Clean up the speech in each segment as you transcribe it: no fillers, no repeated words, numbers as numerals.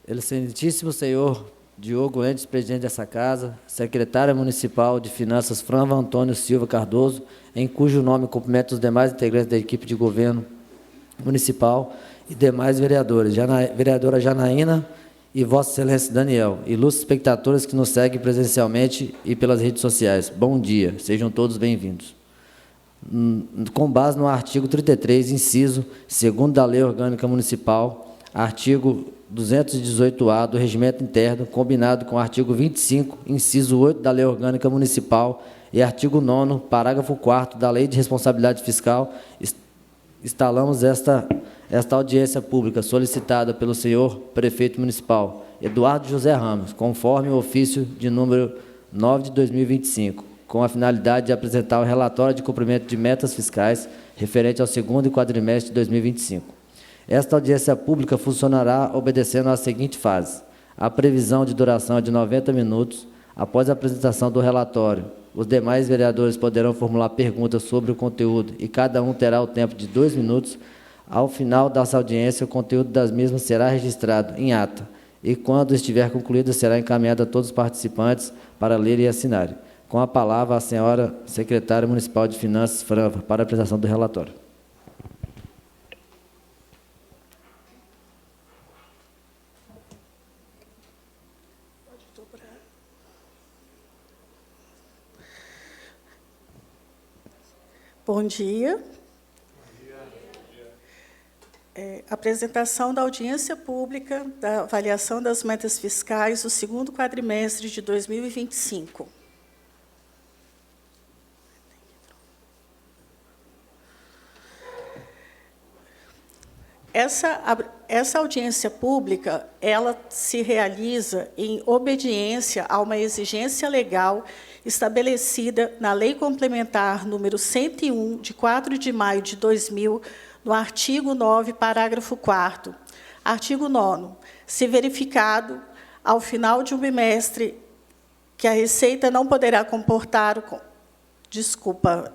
Excelentíssimo senhor Diogo Endes, presidente dessa casa, secretária municipal de Finanças, Franva Antônio Silva Cardoso, em cujo nome cumprimento os demais integrantes da equipe de governo municipal e demais vereadores, vereadora Janaína e Vossa Excelência Daniel, ilustres espectadores que nos seguem presencialmente e pelas redes sociais. Bom dia, sejam todos bem-vindos. Com base no artigo 33, inciso 2º da Lei Orgânica Municipal, artigo 218-A do Regimento Interno, combinado com o artigo 25, inciso 8 da Lei Orgânica Municipal e artigo 9º, parágrafo 4º da Lei de Responsabilidade Fiscal, instalamos esta audiência pública solicitada pelo senhor Prefeito Municipal, Eduardo José Ramos, conforme o ofício de número 9 de 2025, com a finalidade de apresentar o relatório de cumprimento de metas fiscais referente ao segundo quadrimestre de 2025. Esta audiência pública funcionará obedecendo à seguinte fase. A previsão de duração é de 90 minutos. Após a apresentação do relatório, os demais vereadores poderão formular perguntas sobre o conteúdo e cada um terá o tempo de 2 minutos. Ao final dessa audiência, o conteúdo das mesmas será registrado em ata e, quando estiver concluída, será encaminhado a todos os participantes para ler e assinarem. Com a palavra, a senhora secretária municipal de Finanças, Franva, para a apresentação do relatório. Bom dia. Apresentação da audiência pública da avaliação das metas fiscais do segundo quadrimestre de 2025. Essa audiência pública, ela se realiza em obediência a uma exigência legal estabelecida na Lei Complementar número 101, de 4 de maio de 2000, no artigo 9, parágrafo 4º. Artigo 9º. Se verificado, ao final de um bimestre, que a Receita não poderá comportar... Desculpa,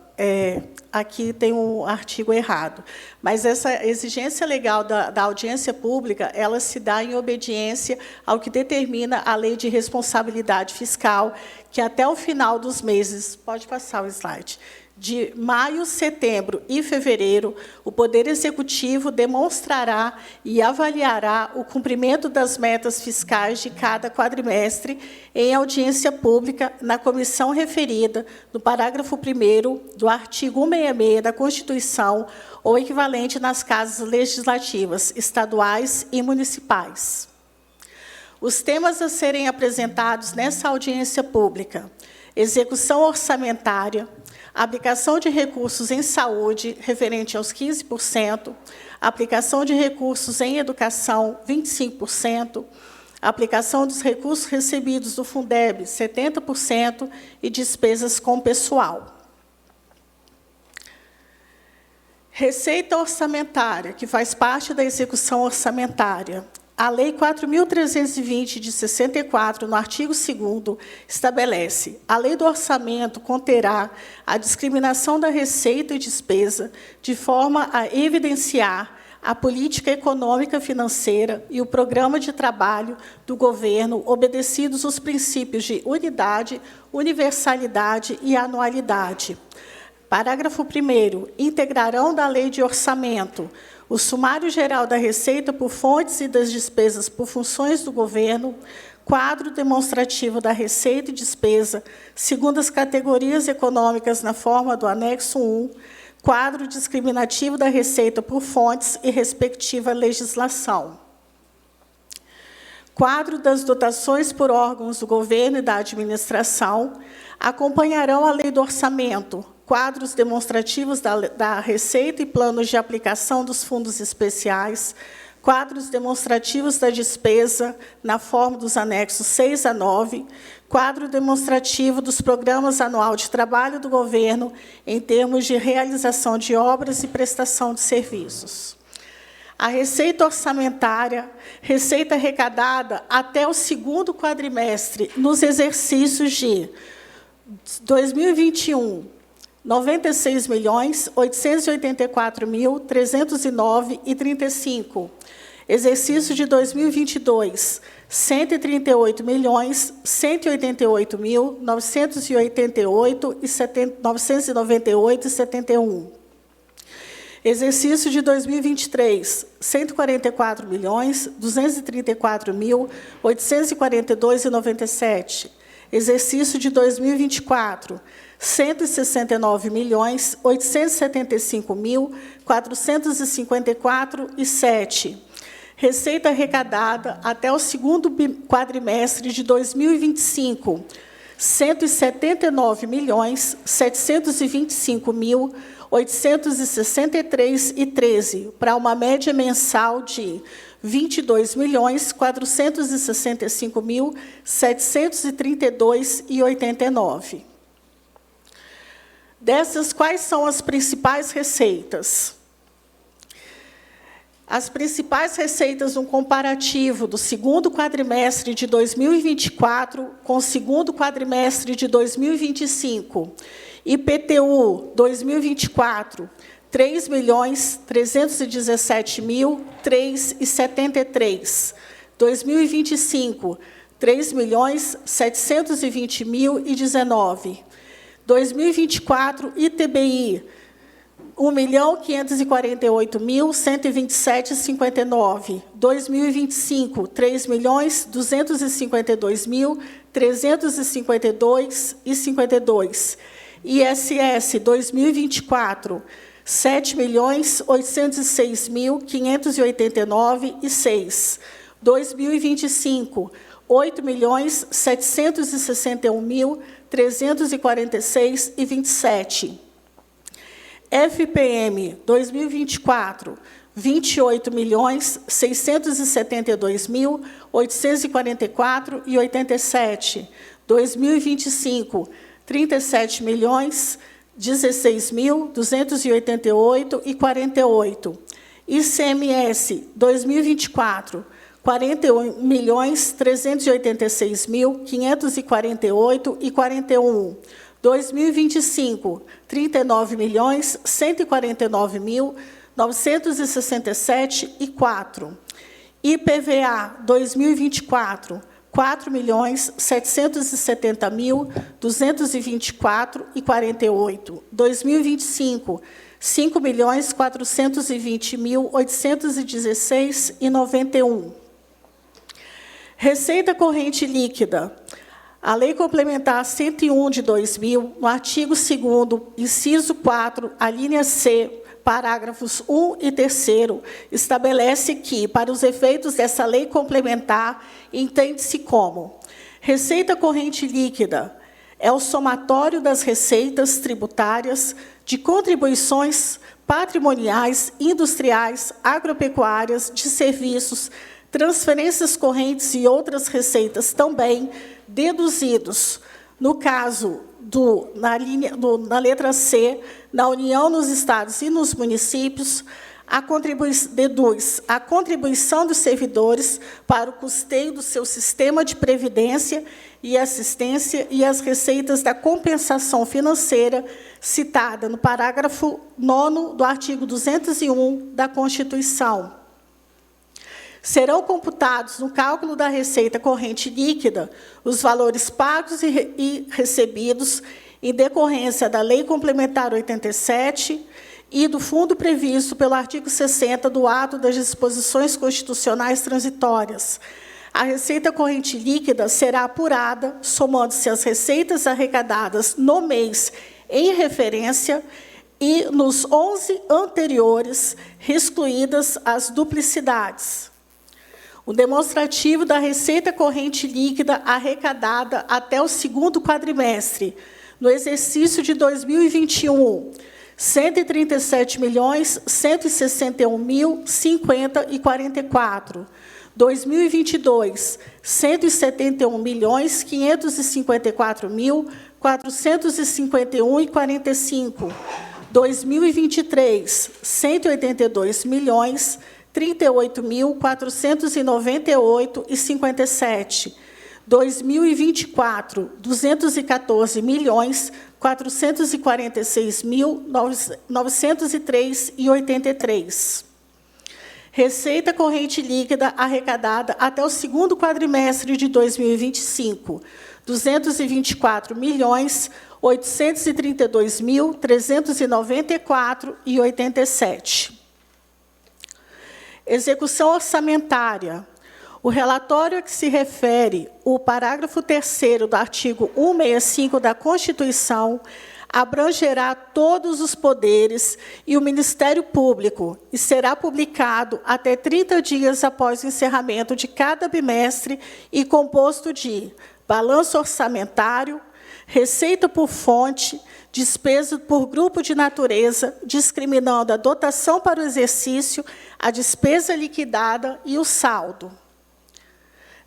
aqui tem um artigo errado. Mas essa exigência legal da audiência pública, ela se dá em obediência ao que determina a Lei de Responsabilidade Fiscal, que até o final dos meses, pode passar o slide, de maio, setembro e fevereiro, o Poder Executivo demonstrará e avaliará o cumprimento das metas fiscais de cada quadrimestre em audiência pública na comissão referida no parágrafo 1º do artigo 166 da Constituição ou equivalente nas casas legislativas estaduais e municipais. Os temas a serem apresentados nessa audiência pública: execução orçamentária, aplicação de recursos em saúde, referente aos 15%, aplicação de recursos em educação, 25%, aplicação dos recursos recebidos do Fundeb, 70%, e despesas com pessoal. Receita orçamentária, que faz parte da execução orçamentária. A Lei 4.320, de 64, no artigo 2º, estabelece: a Lei do Orçamento conterá a discriminação da receita e despesa, de forma a evidenciar a política econômica financeira e o programa de trabalho do governo, obedecidos os princípios de unidade, universalidade e anualidade. Parágrafo 1º. Integrarão da Lei de Orçamento o sumário geral da receita por fontes e das despesas por funções do governo, quadro demonstrativo da receita e despesa, segundo as categorias econômicas na forma do anexo 1, quadro discriminativo da receita por fontes e respectiva legislação. Quadro das dotações por órgãos do governo e da administração, acompanharão a Lei do Orçamento, quadros demonstrativos da receita e planos de aplicação dos fundos especiais, quadros demonstrativos da despesa na forma dos anexos 6 a 9, quadro demonstrativo dos programas anual de trabalho do governo em termos de realização de obras e prestação de serviços. A receita orçamentária, receita arrecadada até o segundo quadrimestre, nos exercícios de 2021, 96.884.309,35. Exercício de 2022, R$ 138.188.998,71. Exercício de 2023, R$ 144.234.842,97. Exercício de 2024, R$ 169.875.454,07. Receita arrecadada até o segundo quadrimestre de 2025, R$ 179.725.863,13, para uma média mensal de R$ 22.465.732,89. Dessas, quais são as principais receitas? As principais receitas no comparativo do segundo quadrimestre de 2024 com o segundo quadrimestre de 2025. IPTU 2024, R$ 3.317.003,73. 2025, R$ 3.720.019. 2024, ITBI, R$ 1.548.127,59. 2025, R$ 3.252.352,52. ISS 2024, R$ 7.806.589,06. 2025, R$ 8.761.346,27. FPM 2024, R$ 28.672.844,87. 2025, R$ 37.016.288,48. ICMS 2024, R$ 41.386.548,41. 2025, R$ 39.149.967,04. IPVA 2024, R$ 4.770.224,48. 2025, R$ 5.420.816,91. Receita corrente líquida. A Lei Complementar 101 de 2000, no artigo 2º, inciso 4, a linha C, parágrafos 1 e 3º, estabelece que, para os efeitos dessa lei complementar, entende-se como: receita corrente líquida é o somatório das receitas tributárias de contribuições patrimoniais, industriais, agropecuárias, de serviços, transferências correntes e outras receitas também deduzidos, no caso na letra C, na União, nos estados e nos municípios, deduz a contribuição dos servidores para o custeio do seu sistema de previdência e assistência e as receitas da compensação financeira citada no parágrafo 9º do artigo 201 da Constituição. Serão computados no cálculo da receita corrente líquida os valores pagos e recebidos em decorrência da Lei Complementar 87 e do fundo previsto pelo artigo 60 do ato das disposições constitucionais transitórias. A receita corrente líquida será apurada somando-se as receitas arrecadadas no mês em referência e nos 11 anteriores, excluídas as duplicidades. O demonstrativo da receita corrente líquida arrecadada até o segundo quadrimestre, no exercício de 2021, R$ 137.161.050,44. 2022, R$ 171.554.451,45. 2023, R$ 182.038.498,57. 2024, R$ 214.446.903,83. Receita corrente líquida arrecadada até o segundo quadrimestre de 2025, R$ 224.832.394,87. Execução orçamentária. O relatório a que se refere o parágrafo 3º do artigo 165 da Constituição abrangerá todos os poderes e o Ministério Público e será publicado até 30 dias após o encerramento de cada bimestre e composto de balanço orçamentário, receita por fonte, despesa por grupo de natureza, discriminando a dotação para o exercício, a despesa liquidada e o saldo.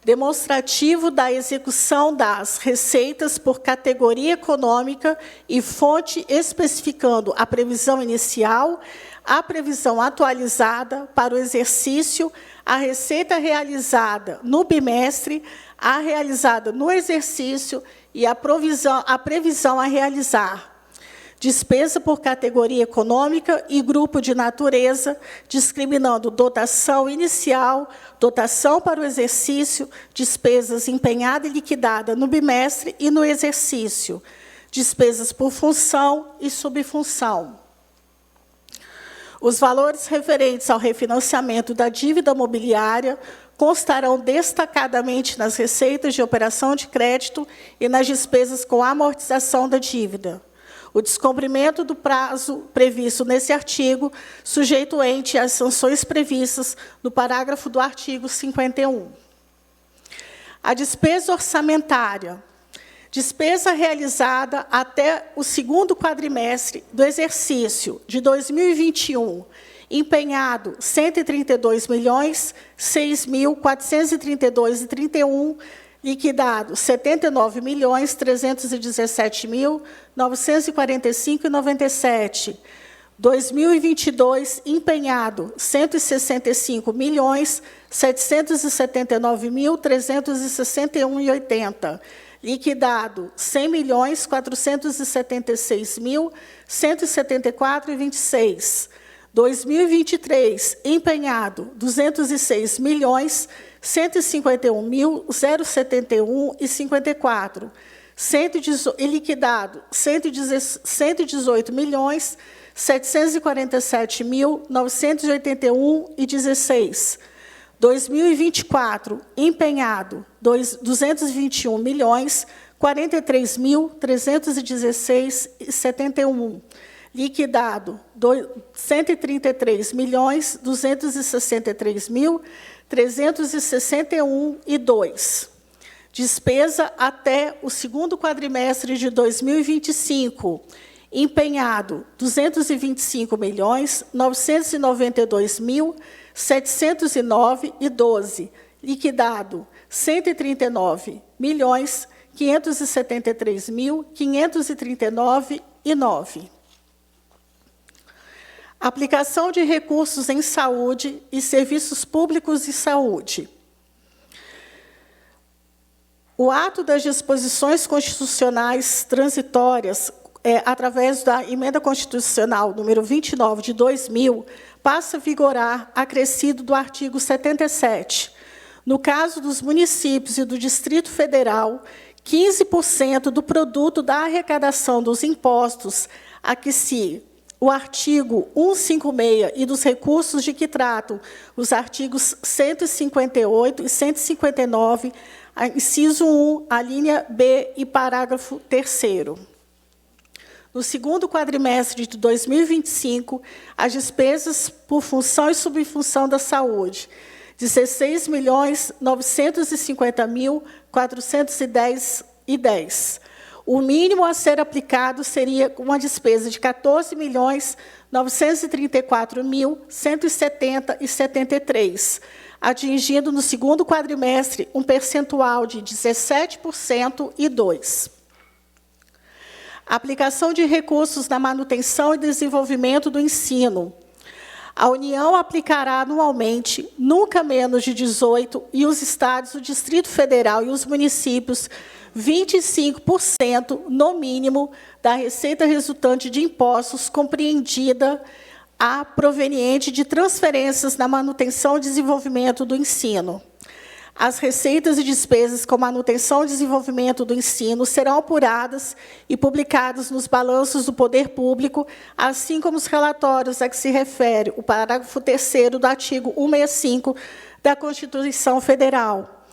Demonstrativo da execução das receitas por categoria econômica e fonte especificando a previsão inicial, a previsão atualizada para o exercício, a receita realizada no bimestre, a realizada no exercício e a previsão a realizar. Despesa por categoria econômica e grupo de natureza, discriminando dotação inicial, dotação para o exercício, despesas empenhada e liquidada no bimestre e no exercício, despesas por função e subfunção. Os valores referentes ao refinanciamento da dívida mobiliária constarão destacadamente nas receitas de operação de crédito e nas despesas com amortização da dívida. O descumprimento do prazo previsto nesse artigo, sujeito ente às sanções previstas no parágrafo do artigo 51. A despesa orçamentária. Despesa realizada até o segundo quadrimestre do exercício de 2021, empenhado R$ 132.006.432,31, liquidado R$ 79.317.945,97. 2022, empenhado R$ 165.779.361,80. Liquidado R$ 100.476.174,26. 2023, empenhado R$ 206.151.071,54. E liquidado R$ 118.747.981,16. 2024, empenhado R$ 221.043.316,71. Liquidado R$ 133.263.361,2. Despesa até o segundo quadrimestre de 2025. Empenhado R$ 225.992.709,12. Liquidado R$ 139.573.539,9. Aplicação de recursos em saúde e serviços públicos de saúde. O ato das disposições constitucionais transitórias, através da Emenda Constitucional número 29 de 2000, passa a vigorar, acrescido do artigo 77. No caso dos municípios e do Distrito Federal, 15% do produto da arrecadação dos impostos a que se o artigo 156 e dos recursos de que tratam os artigos 158 e 159, inciso 1, a linha B e parágrafo 3º. No segundo quadrimestre de 2025, as despesas por função e subfunção da saúde, R$ 16.950.410,10. O mínimo a ser aplicado seria uma despesa de R$ 14.934.170,73, atingindo no segundo quadrimestre um percentual de 17,2%. Aplicação de recursos na manutenção e desenvolvimento do ensino. A União aplicará anualmente, nunca menos de 18, e os estados, o Distrito Federal e os municípios, 25%, no mínimo, da receita resultante de impostos compreendida A proveniente de transferências na manutenção e desenvolvimento do ensino. As receitas e despesas com manutenção e desenvolvimento do ensino serão apuradas e publicadas nos balanços do poder público, assim como os relatórios a que se refere o parágrafo 3º do artigo 165 da Constituição Federal.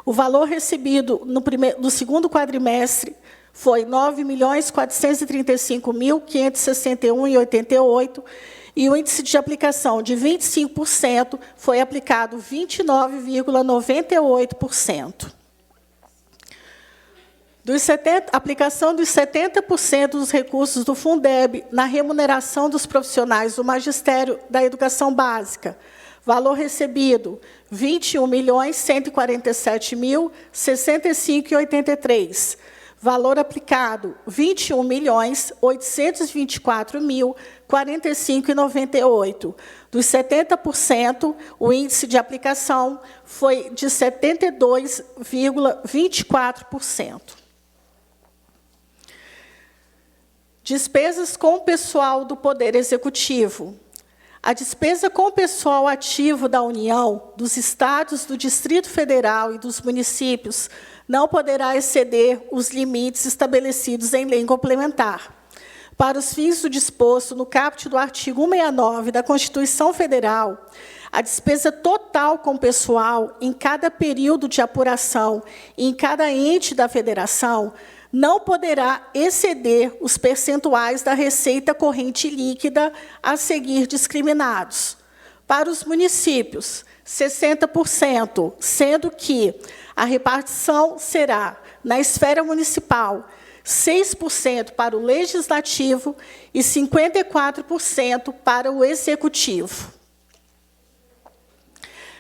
O valor recebido no segundo quadrimestre foi R$ 9.435.561,88, e o índice de aplicação de 25% foi aplicado 29,98%. Aplicação dos 70% dos recursos do Fundeb na remuneração dos profissionais do Magistério da Educação Básica. Valor recebido, R$ 21.147.065,83. Valor aplicado, R$ 21.824.045,98. Dos 70%, o índice de aplicação foi de 72,24%. Despesas com o pessoal do Poder Executivo. A despesa com o pessoal ativo da União, dos Estados, do Distrito Federal e dos municípios não poderá exceder os limites estabelecidos em lei complementar. Para os fins do disposto no caput do artigo 169 da Constituição Federal, a despesa total com pessoal em cada período de apuração e em cada ente da federação não poderá exceder os percentuais da receita corrente líquida a seguir discriminados. Para os municípios, 60%, sendo que a repartição será, na esfera municipal, 6% para o Legislativo e 54% para o Executivo.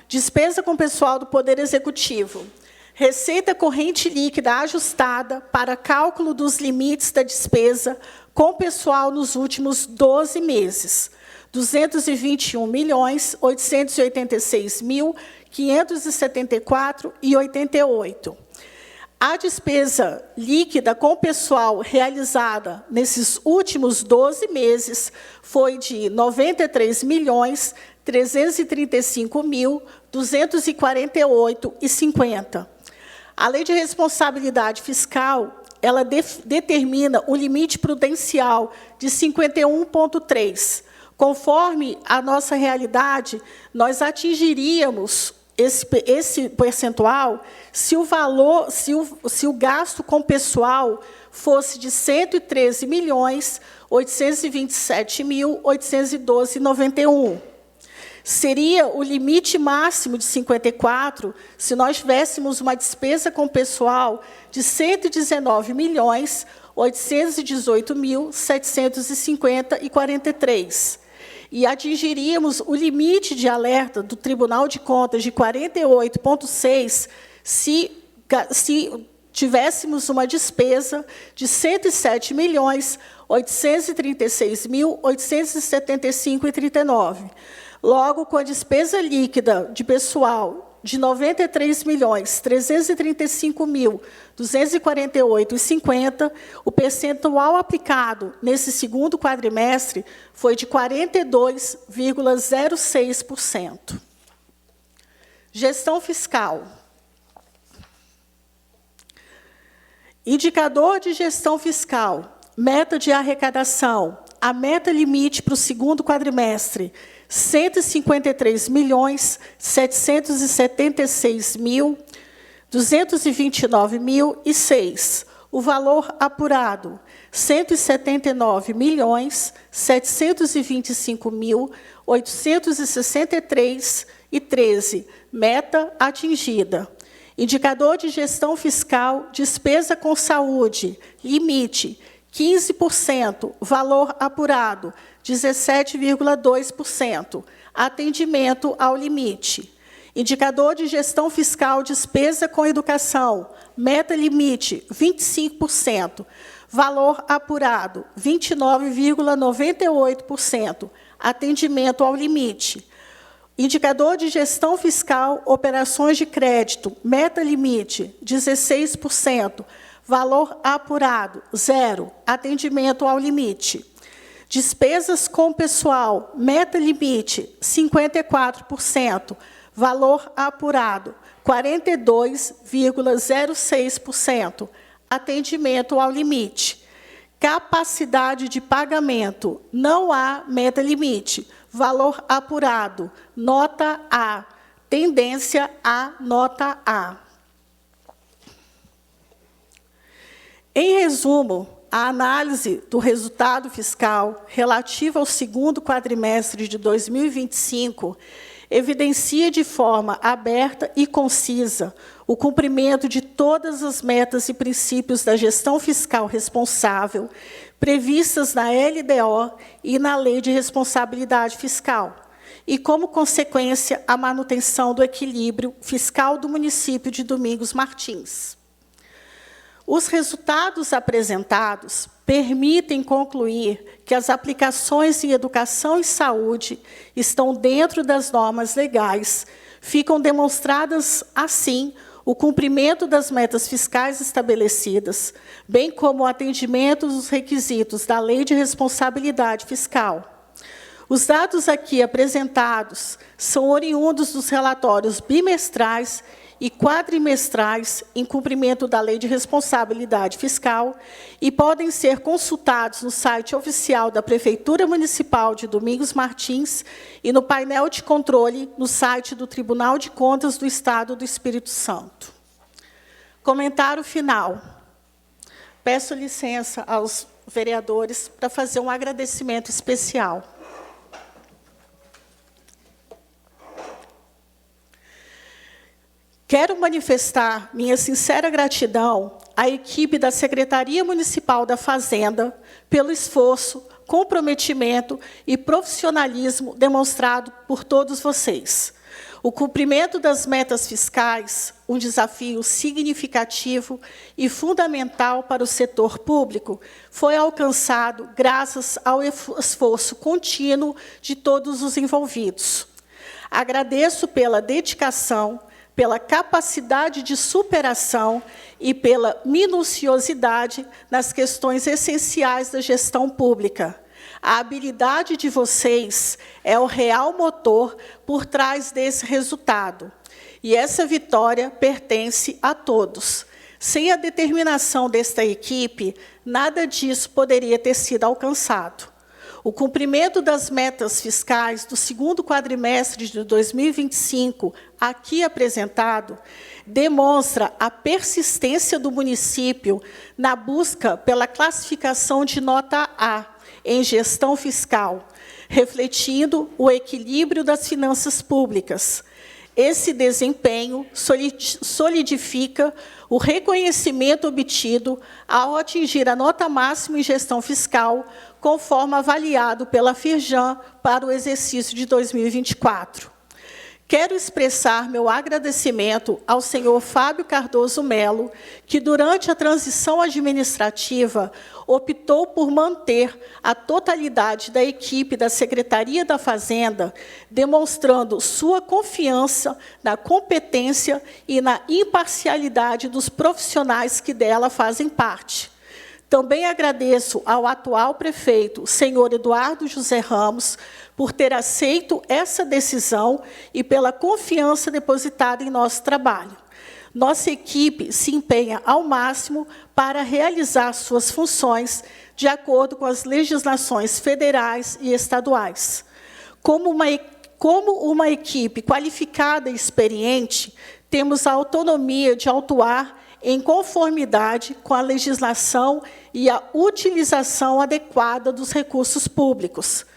Despesa com pessoal do Poder Executivo. Receita corrente líquida ajustada para cálculo dos limites da despesa com pessoal nos últimos 12 meses. R$ 221.876.574,88. A despesa líquida com pessoal realizada nesses últimos 12 meses foi de R$ 93.335.248,50. A Lei de Responsabilidade Fiscal, ela determina o limite prudencial de 51,3. Conforme a nossa realidade, nós atingiríamos esse percentual se o gasto com pessoal fosse de R$ 113.827.812,91. Seria o limite máximo de 54 se nós tivéssemos uma despesa com pessoal de R$ 119.818.750,43. E atingiríamos o limite de alerta do Tribunal de Contas de 48,6 se tivéssemos uma despesa de R$ 107.836.875,39. Logo, com a despesa líquida de pessoal de R$ 93.335.248,50, o percentual aplicado nesse segundo quadrimestre foi de 42,06%. Gestão fiscal. Indicador de gestão fiscal. Meta de arrecadação. A meta limite para o segundo quadrimestre, R$ 153.776.229,06. O valor apurado, R$ 179.725.863,13. Meta atingida. Indicador de gestão fiscal, despesa com saúde, limite, 15%, valor apurado, 17,2%. Atendimento ao limite. Indicador de gestão fiscal, despesa com educação, meta limite, 25%. Valor apurado, 29,98%. Atendimento ao limite. Indicador de gestão fiscal, operações de crédito, meta limite, 16%. Valor apurado, 0. Atendimento ao limite. Despesas com pessoal, meta limite, 54%. Valor apurado, 42,06%. Atendimento ao limite. Capacidade de pagamento, não há meta limite. Valor apurado, nota A. Tendência a nota A. Em resumo, a análise do resultado fiscal relativa ao segundo quadrimestre de 2025 evidencia de forma aberta e concisa o cumprimento de todas as metas e princípios da gestão fiscal responsável previstas na LDO e na Lei de Responsabilidade Fiscal, e, como consequência, a manutenção do equilíbrio fiscal do município de Domingos Martins. Os resultados apresentados permitem concluir que as aplicações em educação e saúde estão dentro das normas legais. Ficam demonstradas, assim, o cumprimento das metas fiscais estabelecidas, bem como o atendimento dos requisitos da Lei de Responsabilidade Fiscal. Os dados aqui apresentados são oriundos dos relatórios bimestrais e quadrimestrais em cumprimento da Lei de Responsabilidade Fiscal e podem ser consultados no site oficial da Prefeitura Municipal de Domingos Martins e no painel de controle no site do Tribunal de Contas do Estado do Espírito Santo. Comentário final. Peço licença aos vereadores para fazer um agradecimento especial. Quero manifestar minha sincera gratidão à equipe da Secretaria Municipal da Fazenda pelo esforço, comprometimento e profissionalismo demonstrado por todos vocês. O cumprimento das metas fiscais, um desafio significativo e fundamental para o setor público, foi alcançado graças ao esforço contínuo de todos os envolvidos. Agradeço pela dedicação, pela capacidade de superação e pela minuciosidade nas questões essenciais da gestão pública. A habilidade de vocês é o real motor por trás desse resultado. E essa vitória pertence a todos. Sem a determinação desta equipe, nada disso poderia ter sido alcançado. O cumprimento das metas fiscais do segundo quadrimestre de 2025, aqui apresentado, demonstra a persistência do município na busca pela classificação de nota A em gestão fiscal, refletindo o equilíbrio das finanças públicas. Esse desempenho solidifica o reconhecimento obtido ao atingir a nota máxima em gestão fiscal, conforme avaliado pela Firjan para o exercício de 2024. Quero expressar meu agradecimento ao senhor Fábio Cardoso Melo, que, durante a transição administrativa, optou por manter a totalidade da equipe da Secretaria da Fazenda, demonstrando sua confiança na competência e na imparcialidade dos profissionais que dela fazem parte. Também agradeço ao atual prefeito, senhor Eduardo José Ramos, por ter aceito essa decisão e pela confiança depositada em nosso trabalho. Nossa equipe se empenha ao máximo para realizar suas funções de acordo com as legislações federais e estaduais. Como uma equipe qualificada e experiente, temos a autonomia de atuar em conformidade com a legislação e a utilização adequada dos recursos públicos.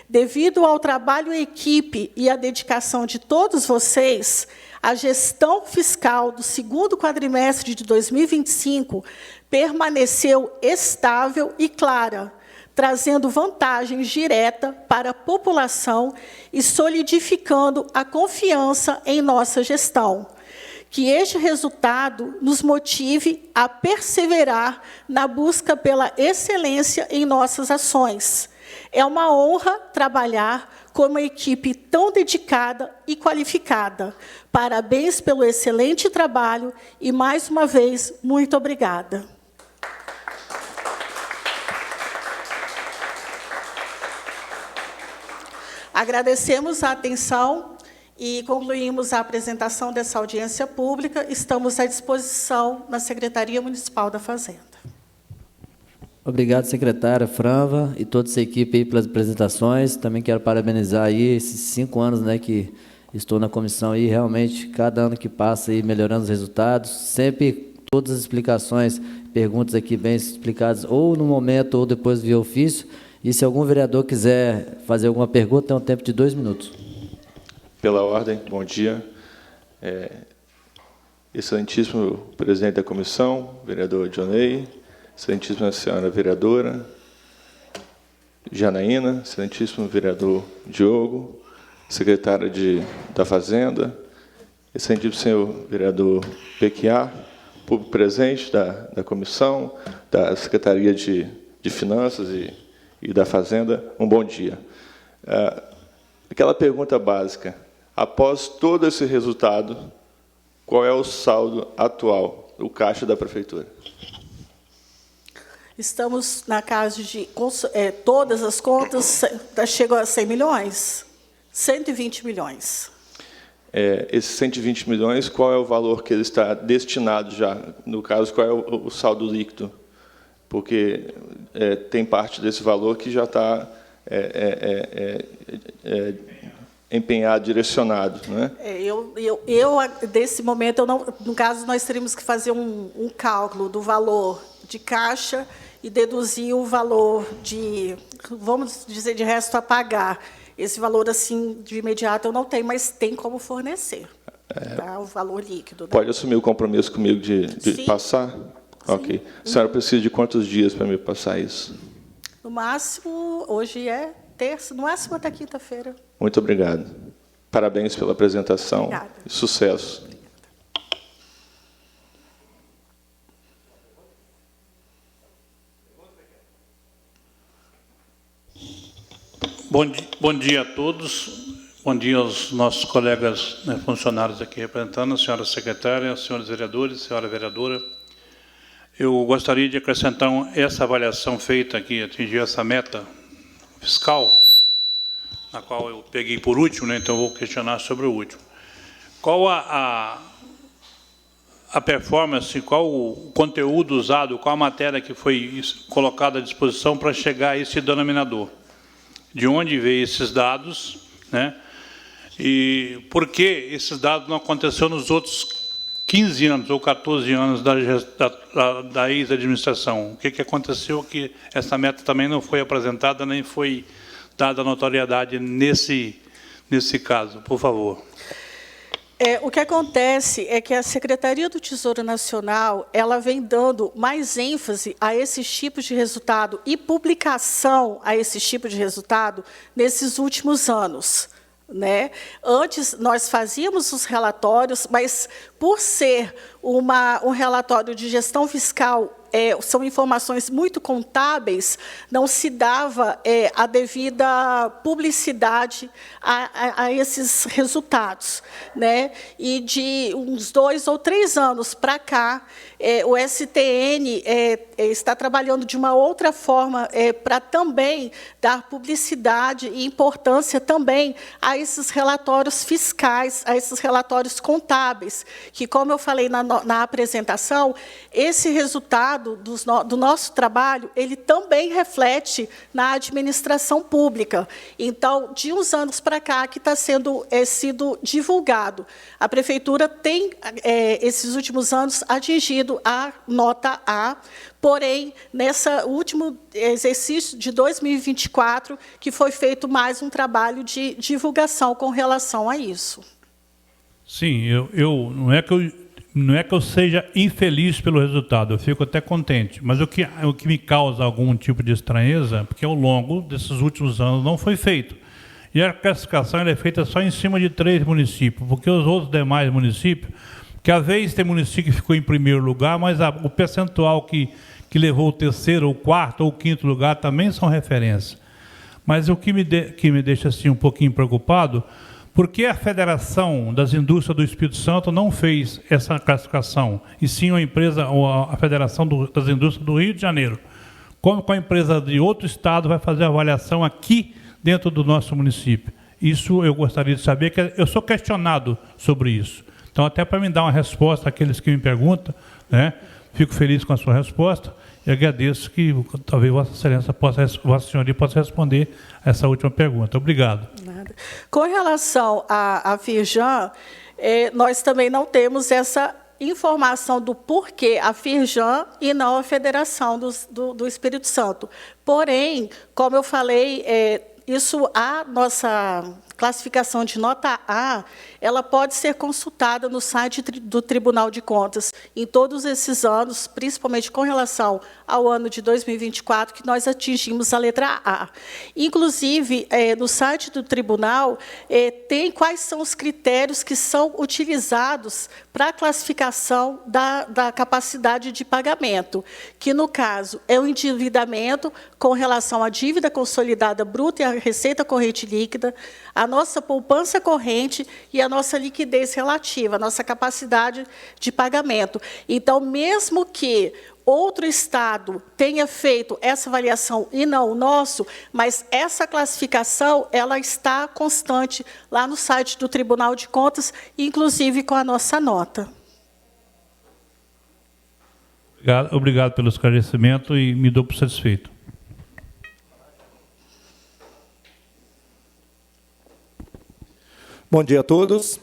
Devido ao trabalho em equipe e à dedicação de todos vocês, a gestão fiscal do segundo quadrimestre de 2025 permaneceu estável e clara, trazendo vantagens diretas para a população e solidificando a confiança em nossa gestão. Que este resultado nos motive a perseverar na busca pela excelência em nossas ações. É uma honra trabalhar com uma equipe tão dedicada e qualificada. Parabéns pelo excelente trabalho e, mais uma vez, muito obrigada. Agradecemos a atenção e concluímos a apresentação dessa audiência pública. Estamos à disposição na Secretaria Municipal da Fazenda. Obrigado, secretária Franva e toda essa equipe aí pelas apresentações. Também quero parabenizar aí esses 5 anos, né, que estou na comissão aí, realmente, cada ano que passa aí, melhorando os resultados, sempre todas as explicações, perguntas aqui bem explicadas, ou no momento, ou depois via ofício. E se algum vereador quiser fazer alguma pergunta, tem um tempo de 2 minutos. Pela ordem, bom dia. Excelentíssimo presidente da comissão, vereador Dionei, excelentíssima senhora vereadora Janaína, excelentíssimo vereador Diogo, secretária da Fazenda, excelentíssimo senhor vereador Pequiá, público presente da comissão, da Secretaria de Finanças e da Fazenda, um bom dia. Aquela pergunta básica, após todo esse resultado, qual é o saldo atual do caixa da Prefeitura? Estamos na casa de todas as contas, chegou a 100 milhões, 120 milhões. Esses 120 milhões, qual é o valor que ele está destinado já? No caso, qual é o saldo líquido? Porque tem parte desse valor que já está empenhado, direcionado, né? Desse momento, eu não, no caso, nós teríamos que fazer um cálculo do valor de caixa e deduzir o valor de, vamos dizer, de resto a pagar. Esse valor, assim, de imediato, eu não tenho, mas tem como fornecer, tá? O valor líquido. Né? Pode assumir o compromisso comigo de passar? Sim. Ok. A senhora precisa de quantos dias para me passar isso? No máximo, hoje é terça, no máximo até quinta-feira. Muito obrigado. Parabéns pela apresentação. Obrigada. E sucesso. Bom dia a todos. Bom dia aos nossos colegas, né, funcionários aqui representando, a senhora secretária, senhores vereadores, senhora vereadora. Eu gostaria de acrescentar essa avaliação feita aqui, atingir essa meta fiscal, na qual eu peguei por último, né, então vou questionar sobre o último. Qual a performance, qual o conteúdo usado, qual a matéria que foi colocada à disposição para chegar a esse denominador? De onde veio esses dados, né? E por que esses dados não aconteceram nos outros 15 anos ou 14 anos da ex-administração? O que aconteceu que essa meta também não foi apresentada, nem foi dada notoriedade nesse caso? Por favor. O que acontece é que a Secretaria do Tesouro Nacional ela vem dando mais ênfase a esses tipos de resultado e publicação a esses tipos de resultado nesses últimos anos. Né? Antes, nós fazíamos os relatórios, mas, por ser um relatório de gestão fiscal, são informações muito contábeis, não se dava a devida publicidade a esses resultados. Né? E de uns 2 ou 3 anos para cá, o STN está trabalhando de uma outra forma para também dar publicidade e importância também a esses relatórios fiscais, a esses relatórios contábeis, que, como eu falei na apresentação, esse resultado do nosso trabalho, ele também reflete na administração pública. Então, de uns anos para cá, que está sido divulgado. A Prefeitura tem, esses últimos anos, atingido a nota A, porém, nesse último exercício de 2024, que foi feito mais um trabalho de divulgação com relação a isso. Sim, não é que eu seja infeliz pelo resultado, eu fico até contente, mas o que me causa algum tipo de estranheza, porque ao longo desses últimos anos não foi feito. E a classificação é feita só em cima de 3 municípios, porque os outros demais municípios, que às vezes tem município que ficou em primeiro lugar, mas o percentual que levou o 3º, o 4º ou o 5º lugar também são referência. Mas o que me deixa assim um pouquinho preocupado, porque a Federação das Indústrias do Espírito Santo não fez essa classificação, e sim a Federação das Indústrias do Rio de Janeiro. Como a empresa de outro estado vai fazer a avaliação aqui dentro do nosso município? Isso eu gostaria de saber, que eu sou questionado sobre isso. Então, até para me dar uma resposta àqueles que me perguntam, né, fico feliz com a sua resposta e agradeço que talvez Vossa Excelência Vossa Senhoria possa responder essa última pergunta. Obrigado. Nada. Com relação à Firjan, nós também não temos essa informação do porquê a Firjan e não a Federação do Espírito Santo. Porém, como eu falei, a nossa classificação de nota A, ela pode ser consultada no site do Tribunal de Contas em todos esses anos, principalmente com relação ao ano de 2024, que nós atingimos a letra A. Inclusive, no site do Tribunal, tem quais são os critérios que são utilizados para a classificação da capacidade de pagamento, que, no caso, é o endividamento com relação à dívida consolidada bruta e à receita corrente líquida, a nossa poupança corrente e a nossa liquidez relativa, a nossa capacidade de pagamento. Então, mesmo que outro Estado tenha feito essa avaliação e não o nosso, mas essa classificação ela está constante lá no site do Tribunal de Contas, inclusive com a nossa nota. Obrigado pelo esclarecimento e me dou por satisfeito. Bom dia a todos.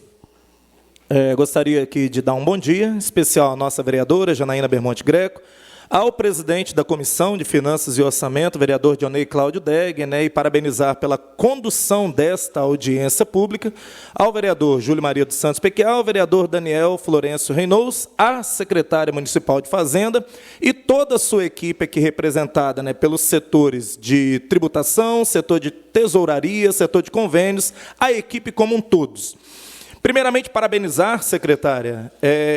Gostaria aqui de dar um bom dia, especial à nossa vereadora, Janaína Bermonte Greco, ao presidente da Comissão de Finanças e Orçamento, vereador Dionei Cláudio Degger, e parabenizar pela condução desta audiência pública, ao vereador Júlio Maria dos Santos Pequial, ao vereador Daniel Florencio Reynolds, à secretária municipal de Fazenda e toda a sua equipe aqui representada pelos setores de tributação, setor de tesouraria, setor de convênios, a equipe como um todos. Primeiramente, parabenizar, secretária.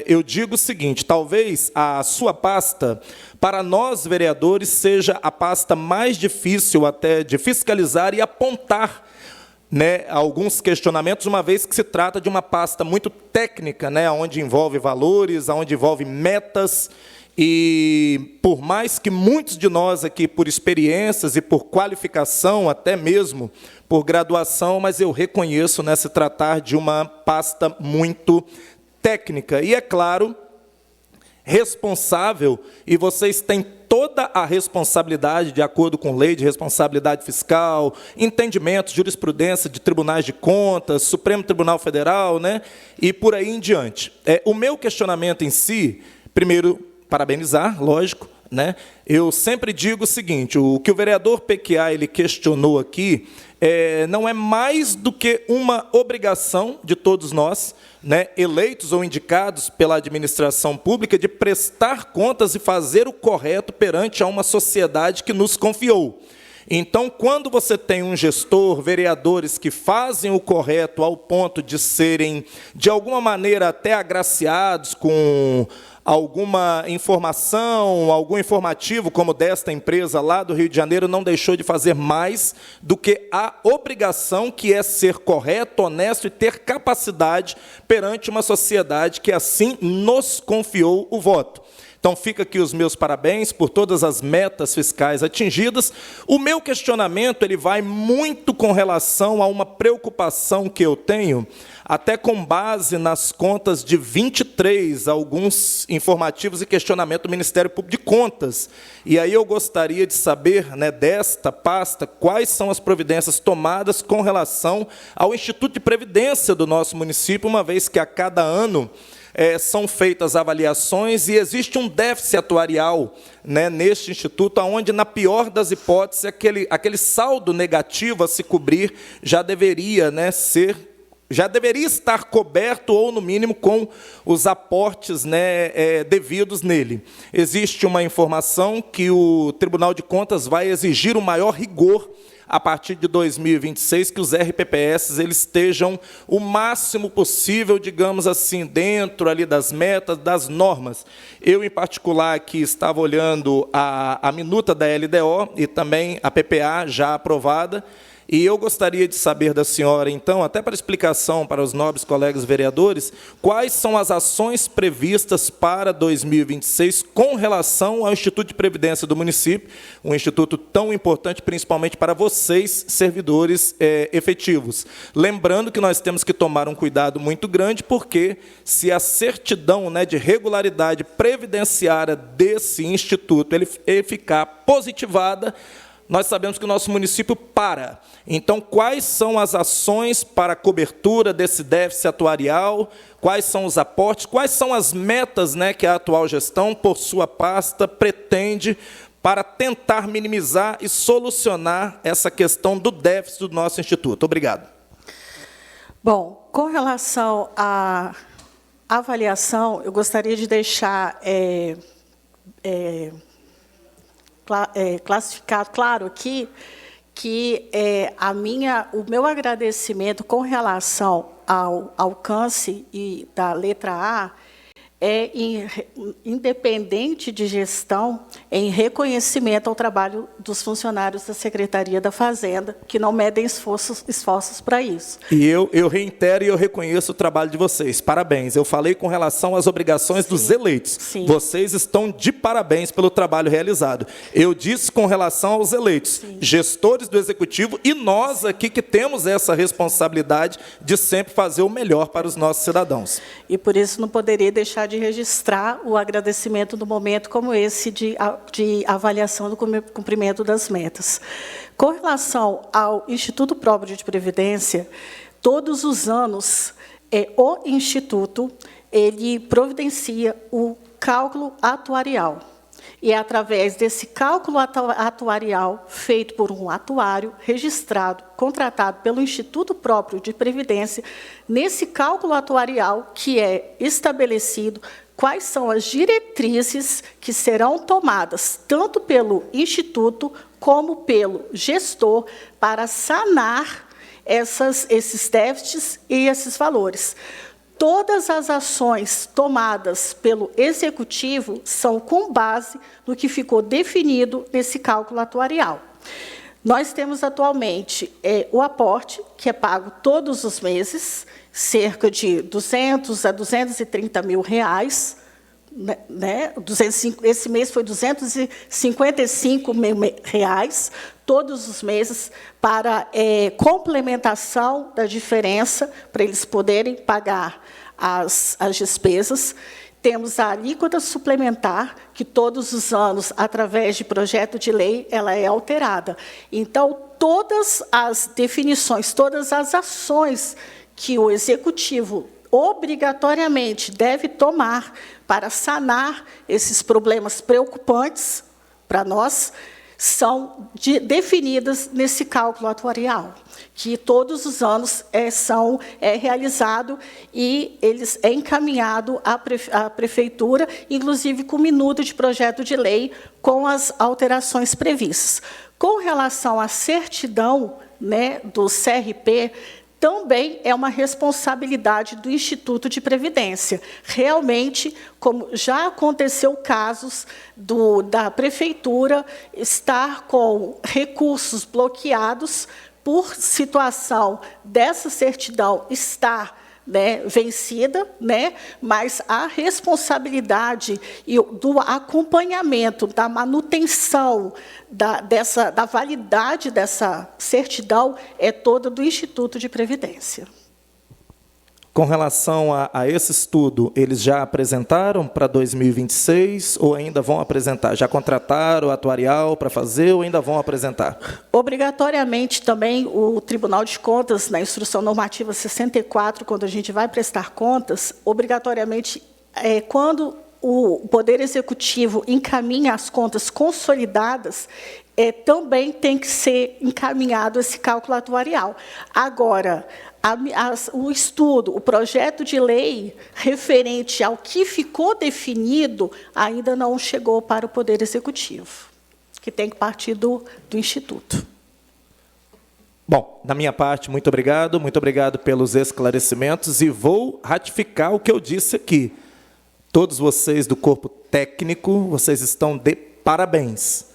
Eu digo o seguinte, talvez a sua pasta, para nós, vereadores, seja a pasta mais difícil até de fiscalizar e apontar alguns questionamentos, uma vez que se trata de uma pasta muito técnica, onde envolve valores, onde envolve metas, e por mais que muitos de nós aqui, por experiências e por qualificação, até mesmo por graduação, mas eu reconheço se tratar de uma pasta muito técnica. E, é claro, responsável, e vocês têm toda a responsabilidade, de acordo com lei de responsabilidade fiscal, entendimento, jurisprudência de tribunais de contas, Supremo Tribunal Federal, e por aí em diante. O meu questionamento em si, primeiro, parabenizar, lógico, eu sempre digo o seguinte, o que o vereador Pequiá ele questionou aqui não é mais do que uma obrigação de todos nós, eleitos ou indicados pela administração pública, de prestar contas e fazer o correto perante a uma sociedade que nos confiou. Então, quando você tem um gestor, vereadores que fazem o correto ao ponto de serem, de alguma maneira, até agraciados com alguma informação, algum informativo, como desta empresa lá do Rio de Janeiro, não deixou de fazer mais do que a obrigação que é ser correto, honesto e ter capacidade perante uma sociedade que assim nos confiou o voto. Então, fica aqui os meus parabéns por todas as metas fiscais atingidas. O meu questionamento ele vai muito com relação a uma preocupação que eu tenho, até com base nas contas de 23, alguns informativos e questionamento do Ministério Público de Contas. E aí eu gostaria de saber, desta pasta, quais são as providências tomadas com relação ao Instituto de Previdência do nosso município, uma vez que a cada ano são feitas avaliações e existe um déficit atuarial neste instituto, onde, na pior das hipóteses, aquele saldo negativo a se cobrir já deveria estar coberto, ou, no mínimo, com os aportes devidos nele. Existe uma informação que o Tribunal de Contas vai exigir um maior rigor a partir de 2026, que os RPPS eles estejam o máximo possível, digamos assim, dentro ali das metas, das normas. Eu, em particular, aqui estava olhando a minuta da LDO e também a PPA já aprovada, E eu gostaria de saber da senhora, então, até para explicação para os nobres colegas vereadores, quais são as ações previstas para 2026 com relação ao Instituto de Previdência do município, um instituto tão importante, principalmente para vocês, servidores efetivos. Lembrando que nós temos que tomar um cuidado muito grande, porque se a certidão, né, de regularidade previdenciária desse instituto ele ficar positivada, nós sabemos que o nosso município para. Então, quais são as ações para a cobertura desse déficit atuarial? Quais são os aportes? Quais são as metas, né, que a atual gestão, por sua pasta, pretende para tentar minimizar e solucionar essa questão do déficit do nosso instituto? Obrigado. Bom, com relação à avaliação, eu gostaria de deixar classificado claro aqui que o meu agradecimento com relação ao alcance da letra A é independente de gestão, em reconhecimento ao trabalho dos funcionários da Secretaria da Fazenda, que não medem esforços para isso. E eu reitero e eu reconheço o trabalho de vocês. Parabéns. Eu falei com relação às obrigações dos eleitos. Sim. Vocês estão de parabéns pelo trabalho realizado. Eu disse com relação aos eleitos, gestores do Executivo, e nós aqui que temos essa responsabilidade de sempre fazer o melhor para os nossos cidadãos. E por isso não poderia deixar de registrar o agradecimento no momento como esse de avaliação do cumprimento das metas. Com relação ao Instituto Próprio de Previdência, todos os anos o Instituto ele providencia o cálculo atuarial. E é através desse cálculo atuarial, feito por um atuário, registrado, contratado pelo Instituto Próprio de Previdência, nesse cálculo atuarial que é estabelecido quais são as diretrizes que serão tomadas, tanto pelo Instituto como pelo gestor, para sanar esses déficits e esses valores. Todas as ações tomadas pelo Executivo são com base no que ficou definido nesse cálculo atuarial. Nós temos atualmente o aporte, que é pago todos os meses, cerca de 200 a 230 mil reais, né? Esse mês foi 255 mil reais, todos os meses, para complementação da diferença, para eles poderem pagar as despesas. Temos a alíquota suplementar, que todos os anos, através de projeto de lei, ela é alterada. Então, todas as definições, todas as ações que o Executivo obrigatoriamente deve tomar para sanar esses problemas preocupantes para nós, são definidas nesse cálculo atuarial, que todos os anos é realizado e eles é encaminhado à prefeitura, inclusive com minuta de projeto de lei com as alterações previstas. Com relação à certidão, né, do CRP, também é uma responsabilidade do Instituto de Previdência. Realmente, como já aconteceu casos da Prefeitura estar com recursos bloqueados por situação dessa certidão estar vencida, mas a responsabilidade e do acompanhamento, da manutenção da validade dessa certidão é toda do Instituto de Previdência. Com relação a esse estudo, eles já apresentaram para 2026 ou ainda vão apresentar? Já contrataram o atuarial para fazer ou ainda vão apresentar? Obrigatoriamente, também, o Tribunal de Contas, na Instrução Normativa 64, quando a gente vai prestar contas, obrigatoriamente, quando o Poder Executivo encaminha as contas consolidadas, também tem que ser encaminhado esse cálculo atuarial. Agora, o estudo, o projeto de lei referente ao que ficou definido ainda não chegou para o Poder Executivo, que tem que partir do Instituto. Bom, da minha parte, muito obrigado pelos esclarecimentos e vou ratificar o que eu disse aqui. Todos vocês do corpo técnico, vocês estão de parabéns.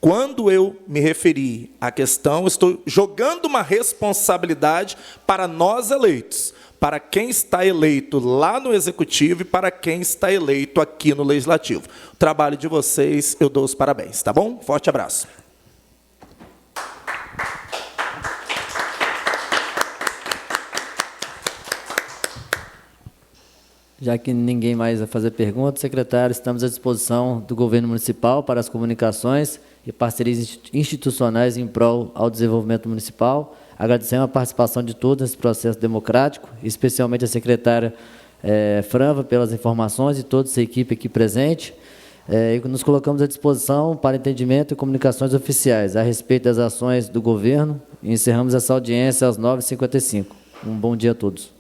Quando eu me referi à questão, estou jogando uma responsabilidade para nós eleitos, para quem está eleito lá no Executivo e para quem está eleito aqui no Legislativo. O trabalho de vocês, eu dou os parabéns, tá bom? Forte abraço. Já que ninguém mais vai fazer perguntas, secretário, estamos à disposição do governo municipal para as comunicações e parcerias institucionais em prol ao desenvolvimento municipal. Agradecemos a participação de todos nesse processo democrático, especialmente a secretária Franva pelas informações e toda essa equipe aqui presente. E nos colocamos à disposição para entendimento e comunicações oficiais a respeito das ações do governo. E encerramos essa audiência às 9h55. Um bom dia a todos.